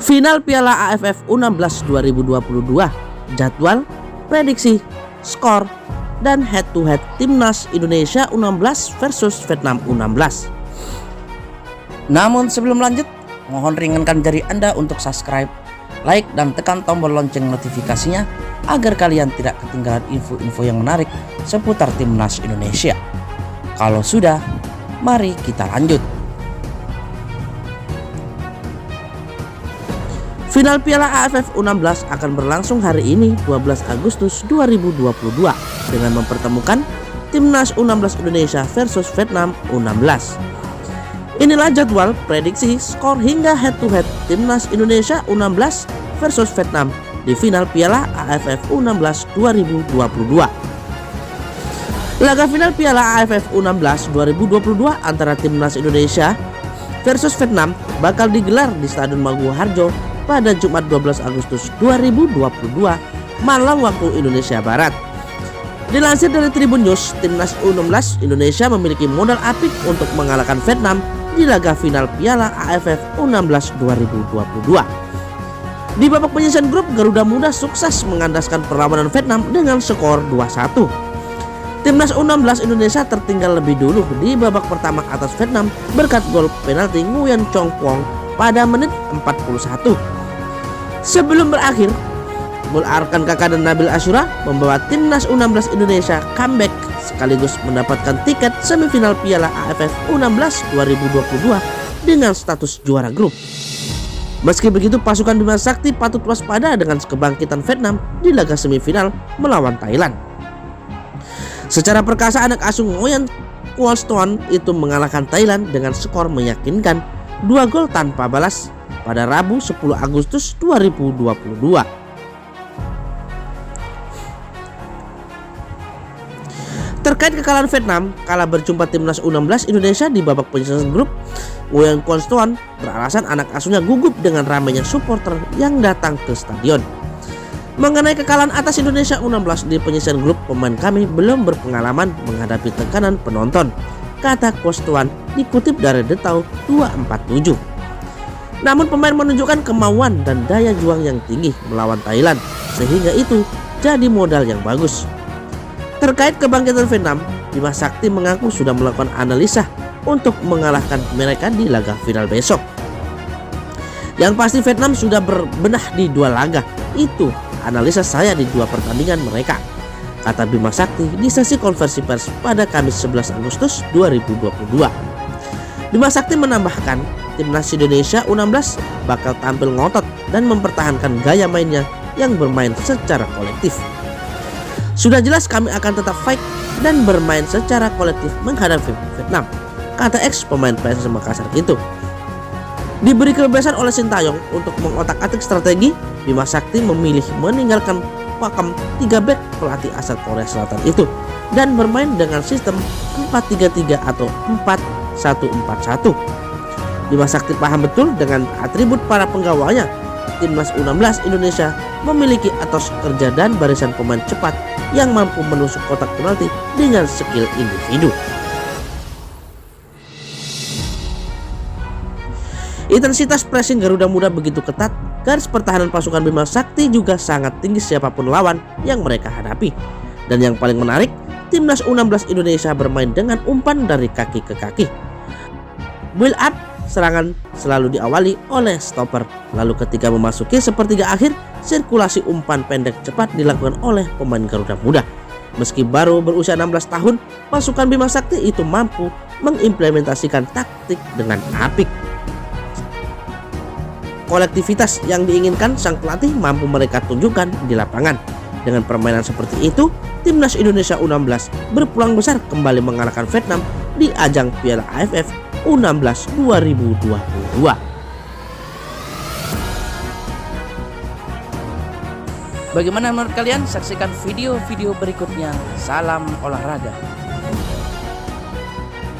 Final Piala AFF U16 2022, jadwal, prediksi, skor, dan head-to-head Timnas Indonesia U16 versus Vietnam U16. Namun sebelum lanjut, mohon ringankan jari Anda untuk subscribe, like, dan tekan tombol lonceng notifikasinya agar kalian tidak ketinggalan info-info yang menarik seputar Timnas Indonesia. Kalau sudah, mari kita lanjut. Final Piala AFF U16 akan berlangsung hari ini 12 Agustus 2022 dengan mempertemukan Timnas U16 Indonesia versus Vietnam U16. Inilah jadwal, prediksi, skor hingga head-to-head Timnas Indonesia U16 versus Vietnam di final Piala AFF U16 2022. Laga final Piala AFF U16 2022 antara Timnas Indonesia versus Vietnam bakal digelar di Stadion Maguwo Harjo pada Jumat 12 Agustus 2022 malam waktu Indonesia Barat. Dilansir dari Tribun News, Timnas U16 Indonesia memiliki modal apik untuk mengalahkan Vietnam di laga final Piala AFF U16 2022. Di babak penyisihan grup, Garuda Muda sukses mengandaskan perlawanan Vietnam dengan skor 2-1. Timnas U16 Indonesia tertinggal lebih dulu di babak pertama atas Vietnam berkat gol penalti Nguyen Chong Quong pada menit 41. Sebelum berakhir, gol Arkan Kakak dan Nabil Ashura membawa Timnas U16 Indonesia comeback sekaligus mendapatkan tiket semifinal Piala AFF U16 2022 dengan status juara grup. Meski begitu, pasukan Bima Sakti patut waspada dengan kebangkitan Vietnam di laga semifinal melawan Thailand. Secara perkasa, anak asuh Nguyen Quong Stoan itu mengalahkan Thailand dengan skor meyakinkan 2 gol tanpa balas pada Rabu 10 Agustus 2022. Terkait kekalahan Vietnam kala berjumpa Timnas U16 Indonesia di babak penyisihan grup, Nguyen Quong Stoan beralasan anak asuhnya gugup dengan ramainya supporter yang datang ke stadion. Mengenai kekalahan atas Indonesia U16 di penyisihan grup, pemain kami belum berpengalaman menghadapi tekanan penonton, kata Quong Stoan dikutip dari The Tau 247. Namun pemain menunjukkan kemauan dan daya juang yang tinggi melawan Thailand, sehingga itu jadi modal yang bagus. Terkait kebangkitan Vietnam, Bima Sakti mengaku sudah melakukan analisa untuk mengalahkan mereka di laga final besok. Yang pasti Vietnam sudah berbenah di 2 laga, itu analisa saya di 2 pertandingan mereka, kata Bima Sakti di sesi konversi pers pada Kamis 11 Agustus 2022. Bima Sakti menambahkan, Timnas Indonesia U16 bakal tampil ngotot dan mempertahankan gaya mainnya yang bermain secara kolektif. Sudah jelas kami akan tetap fight dan bermain secara kolektif menghadapi Vietnam, kata ex pemain PSS Makassar itu. Diberi kebebasan oleh Sintayong untuk mengotak-atik strategi, Bima Sakti memilih meninggalkan pakem 3 back pelatih asal Korea Selatan itu dan bermain dengan sistem 4-3-3 atau 4-1-4-1. Bima Sakti paham betul dengan atribut para penggawanya. Timnas U16 Indonesia memiliki etos kerja dan barisan pemain cepat yang mampu menusuk kotak penalti dengan skill individu. Intensitas pressing Garuda Muda begitu ketat, garis pertahanan pasukan Bima Sakti juga sangat tinggi siapapun lawan yang mereka hadapi. Dan yang paling menarik, Timnas U16 Indonesia bermain dengan umpan dari kaki ke kaki. Build up serangan selalu diawali oleh stopper. Lalu ketika memasuki sepertiga akhir, sirkulasi umpan pendek cepat dilakukan oleh pemain Garuda Muda. Meski baru berusia 16 tahun, pasukan Bima Sakti itu mampu mengimplementasikan taktik dengan apik. Kolektivitas yang diinginkan sang pelatih mampu mereka tunjukkan di lapangan. Dengan permainan seperti itu, Timnas Indonesia U16 berpeluang besar kembali mengalahkan Vietnam di ajang Piala AFF U16 2022. Bagaimana menurut kalian? Saksikan video-video berikutnya. Salam olahraga.